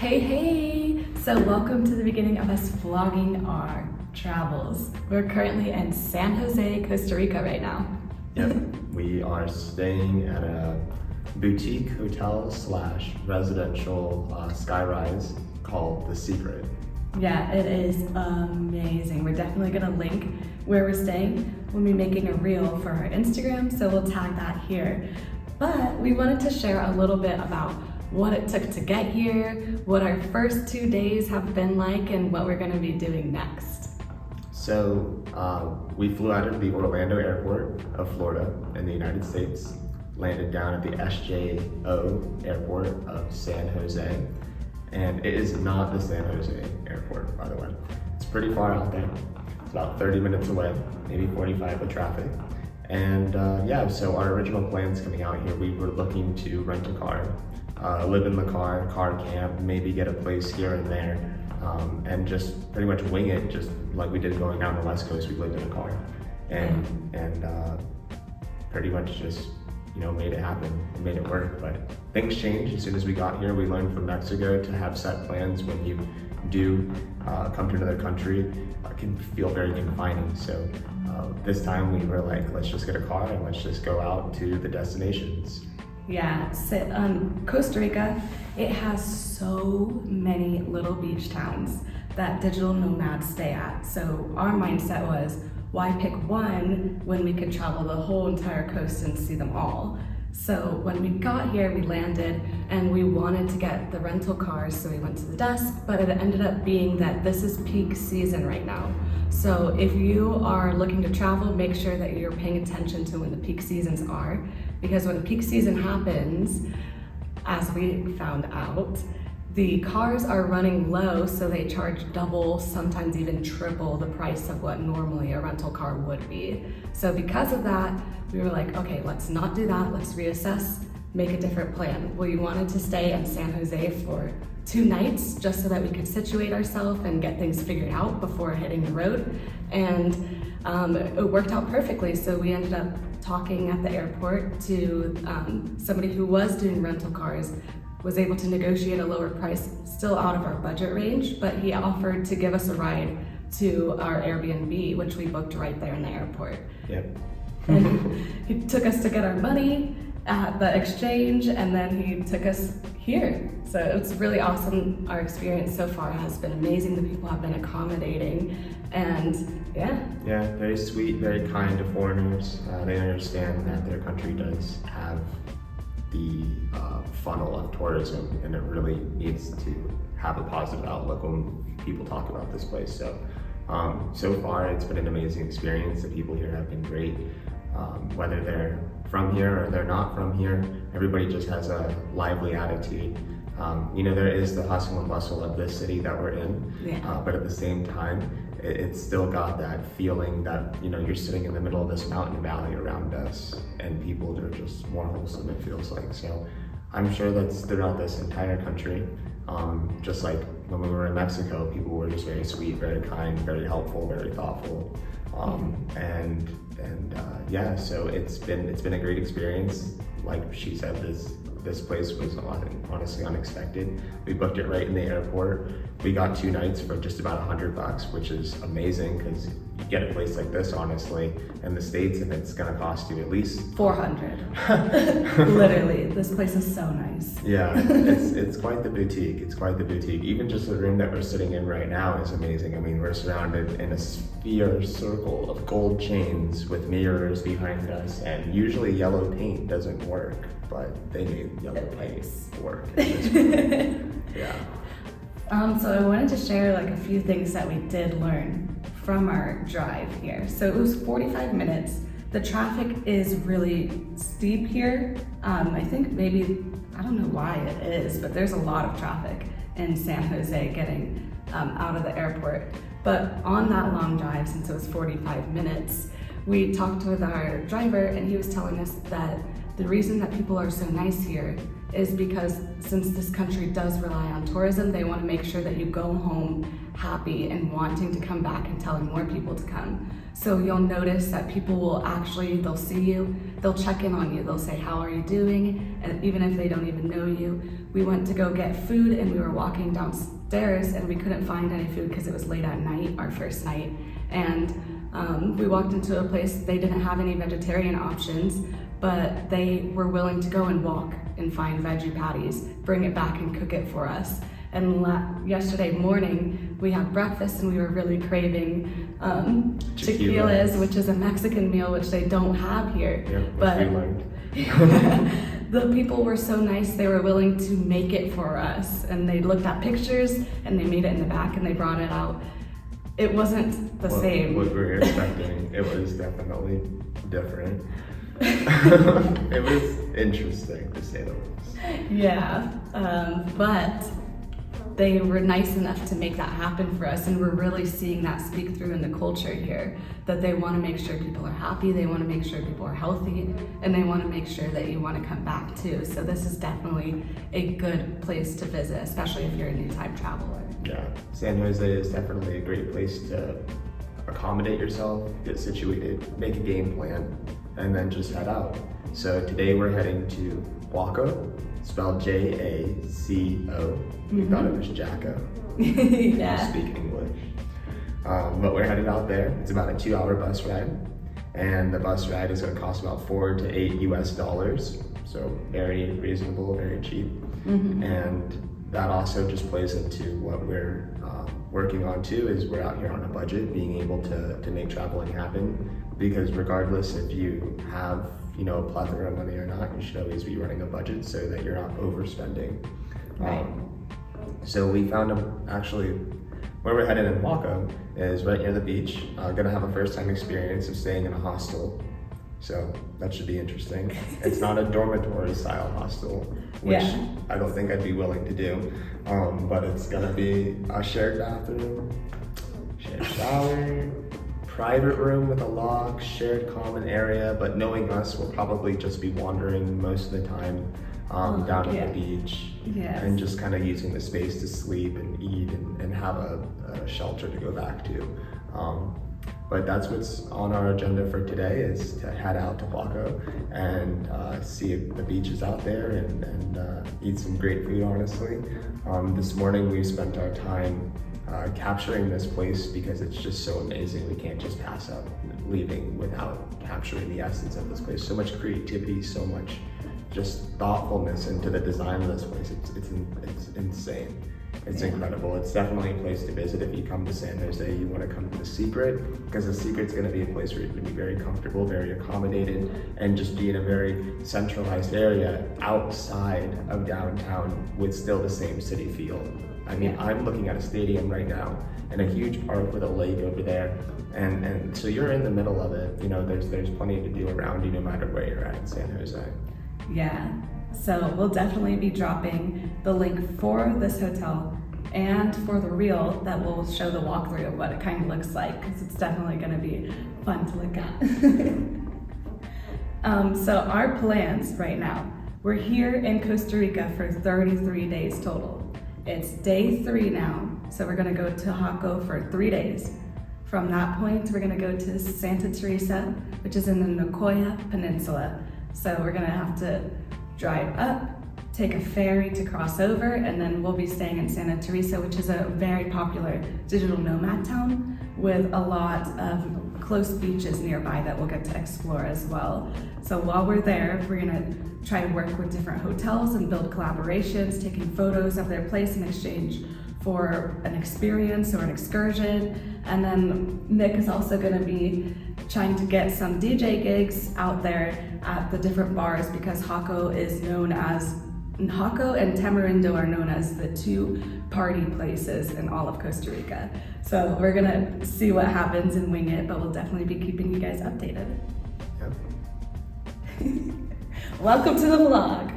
Hey! So welcome to the beginning of us vlogging our travels. We're currently in San Jose, Costa Rica right now. Yep, we are staying at a boutique hotel slash residential skyrise called the SECRT. Yeah, it is amazing. We're definitely gonna link where we're staying. We'll be making a reel for our Instagram, so we'll tag that here. But we wanted to share a little bit about what it took to get here, what our first 2 days have been like, and what we're gonna be doing next. So we flew out of the Orlando airport of Florida in the United States, landed down at the SJO airport of San Jose. And it is not the San Jose airport, by the way. It's pretty far out there. It's about 30 minutes away, maybe 45 with traffic. And yeah, so our original plans coming out here, we were looking to rent a car, live in the car camp, maybe get a place here and there, and just pretty much wing it, just like we did going down the West Coast. We lived in a car and pretty much just, made it happen and made it work. But things changed as soon as we got here. We learned from Mexico to have set plans when you do come to another country. It can feel very confining. So this time we were like, let's just get a car and let's just go out to the destinations. Yeah, so, Costa Rica, it has so many little beach towns that digital nomads stay at. So our mindset was, why pick one when we could travel the whole entire coast and see them all? So when we got here, we landed and we wanted to get the rental cars, so we went to the desk, but it ended up being that this is peak season right now. So if you are looking to travel, make sure that you're paying attention to when the peak seasons are, because when peak season happens, as we found out, the cars are running low, so they charge double, sometimes even triple the price of what normally a rental car would be. So because of that, we were like, okay, let's not do that, let's reassess, make a different plan. We wanted to stay in San Jose for 2 nights just so that we could situate ourselves and get things figured out before hitting the road. And it worked out perfectly. So we ended up talking at the airport to somebody who was doing rental cars, was able to negotiate a lower price, still out of our budget range, but he offered to give us a ride to our Airbnb, which we booked right there in the airport. Yep. And he took us to get our money at the exchange, and then he took us here. So it's really awesome. Our experience so far has been amazing. The people have been accommodating, and yeah. Yeah, very sweet, very kind to foreigners. They understand that their country does have the funnel of tourism, and it really needs to have a positive outlook when people talk about this place. So, so far it's been an amazing experience. The people here have been great. Whether they're from here or they're not from here, everybody just has a lively attitude. There is the hustle and bustle of this city that we're in, but at the same time, it's still got that feeling that, you're sitting in the middle of this mountain valley around us, and people are just more wholesome, it feels like. So I'm sure that's throughout this entire country. Just like when we were in Mexico, people were just very sweet, very kind, very helpful, very thoughtful. Yeah, so it's been a great experience. Like she said, this place was honestly unexpected. We booked it right in the airport. We got 2 nights for just about $100, which is amazing, because you get a place like this, honestly, in the States, and it's gonna cost you at least $400. Literally, this place is so nice. Yeah, it's quite the boutique. It's quite the boutique. Even just the room that we're sitting in right now is amazing. I mean, we're surrounded in a circle of gold chains with mirrors behind us, and usually yellow paint doesn't work, but they made yellow paint work in this room. Yeah. So I wanted to share like a few things that we did learn from our drive here. So it was 45 minutes. The traffic is really steep here. I think maybe, I don't know why it is, but there's a lot of traffic in San Jose getting out of the airport. But on that long drive, since it was 45 minutes, we talked with our driver, and he was telling us that the reason that people are so nice here is because since this country does rely on tourism, they want to make sure that you go home happy and wanting to come back and telling more people to come. So you'll notice that people will actually, they'll see you, they'll check in on you, they'll say, how are you doing? And even if they don't even know you. We went to go get food and we were walking downstairs and we couldn't find any food because it was late at night, our first night. And we walked into a place, they didn't have any vegetarian options, but they were willing to go and walk and find veggie patties, bring it back and cook it for us. And yesterday morning, we had breakfast and we were really craving chiquilas, which is a Mexican meal, which they don't have here. Yeah, but the people were so nice, they were willing to make it for us. And they looked at pictures and they made it in the back and they brought it out. It wasn't the same. What we were expecting, it was definitely different. It was interesting, to say the least. Yeah, but they were nice enough to make that happen for us, and we're really seeing that speak through in the culture here, that they want to make sure people are happy, they want to make sure people are healthy, and they want to make sure that you want to come back too. So this is definitely a good place to visit, especially if you're a new time traveler. Yeah, San Jose is definitely a great place to accommodate yourself, get situated, make a game plan, and then just head out. So today we're heading to Waco, spelled J-A-C-O. We thought it was Jacko. Yeah. Speak English. But we're headed out there. It's about a 2-hour bus ride. And the bus ride is gonna cost about $4 to $8 US. So very reasonable, very cheap. And that also just plays into what we're working on too, is we're out here on a budget, being able to make traveling happen. Because regardless if you have a plethora of money or not, you should always be running a budget so that you're not overspending. Right. So we found actually where we're headed in Waco is right near the beach. Gonna have a first time experience of staying in a hostel. So that should be interesting. It's not a dormitory style hostel, which I don't think I'd be willing to do. But it's gonna be a shared bathroom, shared shower, private room with a lock, shared common area, but knowing us, we'll probably just be wandering most of the time down at the beach and just kind of using the space to sleep and eat and have a shelter to go back to. But that's what's on our agenda for today, is to head out to Waco and see if the beach is out there and eat some great food, honestly. This morning we spent our time capturing this place because it's just so amazing. We can't just pass up leaving without capturing the essence of this place. So much creativity, so much just thoughtfulness into the design of this place. It's insane. It's incredible. It's definitely a place to visit if you come to San Jose. You want to come to the SECRT, because the SECRT's going to be a place where you're going to be very comfortable, very accommodated, and just be in a very centralized area outside of downtown with still the same city feel. I mean, I'm looking at a stadium right now and a huge park with a lake over there. And so you're in the middle of it. There's plenty to do around you no matter where you're at in San Jose. Yeah, so we'll definitely be dropping the link for this hotel and for the reel that will show the walkthrough of what it kind of looks like, because it's definitely going to be fun to look at. So our plans right now, we're here in Costa Rica for 33 days total. It's day 3 now, so we're going to go to Jaco for 3 days. From that point, we're going to go to Santa Teresa, which is in the Nicoya Peninsula. So we're gonna have to drive up, take a ferry to cross over, and then we'll be staying in Santa Teresa, which is a very popular digital nomad town with a lot of close beaches nearby that we'll get to explore as well. So while we're there, we're gonna try to work with different hotels and build collaborations, taking photos of their place in exchange for an experience or an excursion. And then Nick is also gonna be trying to get some DJ gigs out there at the different bars, because Jaco and Tamarindo are known as the 2 party places in all of Costa Rica. So we're gonna see what happens and wing it, but we'll definitely be keeping you guys updated. Yep. Welcome to the vlog.